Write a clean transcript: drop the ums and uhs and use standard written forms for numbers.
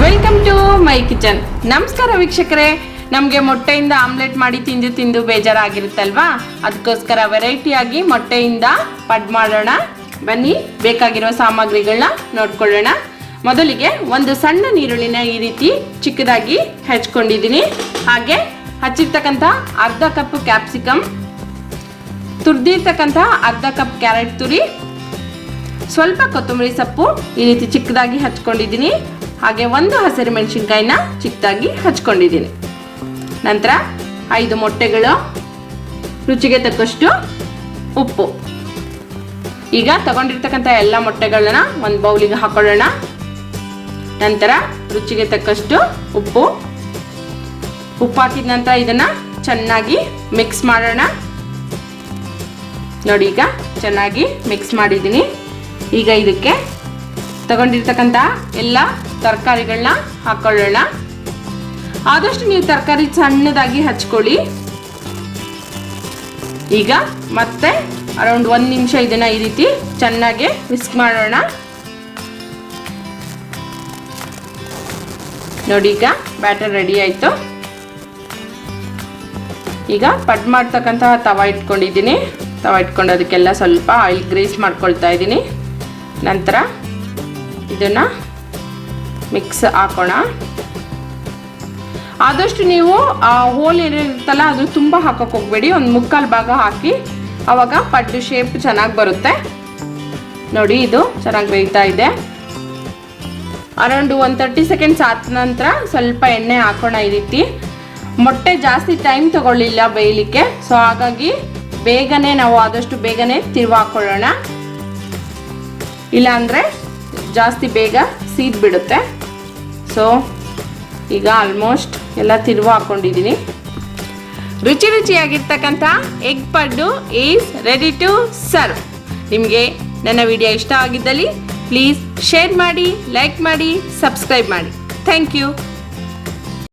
Welcome to my kitchen. ನಮಸ್ಕಾರ ವೀಕ್ಷಕರೇ. ನಮಗೆ ಮೊಟ್ಟೆಯಿಂದ ಆಮ್ಲೆಟ್ ಮಾಡಿ ತಿಂದು ತಿಂದು ಬೇಜಾರಾಗಿರುತ್ತಲ್ವಾ, ಅದಕ್ಕೋಸ್ಕರ ವೆರೈಟಿಯಾಗಿ ಮೊಟ್ಟೆಯಿಂದ ಪಡ್ ಮಾಡೋಣ ಬನ್ನಿ. ಬೇಕಾಗಿರೋ ಸಾಮಗ್ರಿಗಳನ್ನ ನೋಡ್ಕೊಳ್ಳೋಣ. ಮೊದಲಿಗೆ ಒಂದು ಸಣ್ಣ ನೀರುಳ್ಳಿನ ಈ ರೀತಿ ಚಿಕ್ಕದಾಗಿ ಹೆಚ್ಚಿಕೊಂಡಿದ್ದೀನಿ. ಹಾಗೆ ಹಚ್ಚಿರ್ತಕ್ಕಂಥ ಅರ್ಧ ಕಪ್ ಕ್ಯಾಪ್ಸಿಕಮ್, ತುರಿದಿರ್ತಕ್ಕಂಥ ಅರ್ಧ ಕಪ್ ಕ್ಯಾರೆಟ್ ತುರಿ, ಸ್ವಲ್ಪ ಕೊತ್ತಂಬರಿ ಸೊಪ್ಪು ಈ ರೀತಿ ಚಿಕ್ಕದಾಗಿ ಹಚ್ಕೊಂಡಿದ್ದೀನಿ. ಹಾಗೆ ಒಂದು ಹಸಿರು ಮೆಣಸಿನ್ಕಾಯಿನ ಚಿಕ್ಕದಾಗಿ ಹಚ್ಕೊಂಡಿದ್ದೀನಿ. ನಂತರ 5 ಮೊಟ್ಟೆಗಳು, ರುಚಿಗೆ ತಕ್ಕಷ್ಟು ಉಪ್ಪು. ಈಗ ತಗೊಂಡಿರ್ತಕ್ಕಂಥ ಎಲ್ಲ ಮೊಟ್ಟೆಗಳನ್ನ ಒಂದು ಬೌಲಿಗೆ ಹಾಕೊಳ್ಳೋಣ. ನಂತರ ರುಚಿಗೆ ತಕ್ಕಷ್ಟು ಉಪ್ಪು ಹಾಕಿದ ನಂತರ ಇದನ್ನ ಚೆನ್ನಾಗಿ ಮಿಕ್ಸ್ ಮಾಡೋಣ. ನೋಡಿ, ಈಗ ಚೆನ್ನಾಗಿ ಮಿಕ್ಸ್ ಮಾಡಿದ್ದೀನಿ. ಈಗ ಇದಕ್ಕೆ ತಗೊಂಡಿರ್ತಕ್ಕಂಥ ಎಲ್ಲ ತರಕಾರಿಗಳನ್ನ ಹಾಕೊಳ್ಳೋಣ. ಆದಷ್ಟು ನೀವು ತರಕಾರಿ ಸಣ್ಣದಾಗಿ ಹಚ್ಕೊಳ್ಳಿ. ಈಗ ಮತ್ತೆ ಅರೌಂಡ್ 1 ನಿಮಿಷ ಇದನ್ನ ಈ ರೀತಿ ಚೆನ್ನಾಗಿ ಮಿಕ್ಸ್ ಮಾಡೋಣ. ನೋಡಿ, ಈಗ ಬ್ಯಾಟರ್ ರೆಡಿ ಆಯ್ತು. ಈಗ ಪಡ್ ಮಾಡ್ತಕ್ಕಂತಹ ತವಾ ಇಟ್ಕೊಂಡಿದ್ದೀನಿ. ತವಾ ಇಟ್ಕೊಂಡು ಅದಕ್ಕೆಲ್ಲ ಸ್ವಲ್ಪ ಆಯಿಲ್ ಗ್ರೀಸ್ ಮಾಡ್ಕೊಳ್ತಾ ಇದ್ದೀನಿ. ನಂತರ ಇದನ್ನ ಮಿಕ್ಸ್ ಹಾಕೋಣ. ಆದಷ್ಟು ನೀವು ಹೋಲ್ ಏನಿರುತ್ತಲ್ಲ ಅದು ತುಂಬ ಹಾಕೋಕೆ ಹೋಗಬೇಡಿ. ಒಂದು 3/4 ಭಾಗ ಹಾಕಿ, ಆವಾಗ ಪಡ್ಡು ಶೇಪ್ ಚೆನ್ನಾಗಿ ಬರುತ್ತೆ. ನೋಡಿ, ಇದು ಚೆನ್ನಾಗಿ ಬೇಯ್ತಾ ಇದೆ. ಅರೌಂಡ್ 30 ಸೆಕೆಂಡ್ಸ್ ಆದ ನಂತರ ಸ್ವಲ್ಪ ಎಣ್ಣೆ ಹಾಕೋಣ. ಈ ರೀತಿ ಮೊಟ್ಟೆ ಜಾಸ್ತಿ ಟೈಮ್ ತಗೊಳ್ಳಿಲ್ಲ ಬೇಯಲಿಕ್ಕೆ, ಸೊ ಹಾಗಾಗಿ ಬೇಗನೆ ನಾವು ಆದಷ್ಟು ಬೇಗನೆ ತಿರುವು ಹಾಕೊಳ್ಳೋಣ. ಇಲ್ಲಾಂದರೆ ಜಾಸ್ತಿ ಬೇಗ ಸೀದ್ ಬಿಡುತ್ತೆ. ಸೊ ಈಗ ಆಲ್ಮೋಸ್ಟ್ ಎಲ್ಲ ತಿರುವು ಹಾಕೊಂಡಿದ್ದೀನಿ. ರುಚಿಯಾಗಿರ್ತಕ್ಕಂಥ egg paddu is ready to serve. ನಿಮಗೆ ನನ್ನ ವಿಡಿಯೋ ಇಷ್ಟ ಆಗಿದ್ದಲ್ಲಿ ಪ್ಲೀಸ್ ಶೇರ್ ಮಾಡಿ, ಲೈಕ್ ಮಾಡಿ, ಸಬ್ಸ್ಕ್ರೈಬ್ ಮಾಡಿ. Thank you.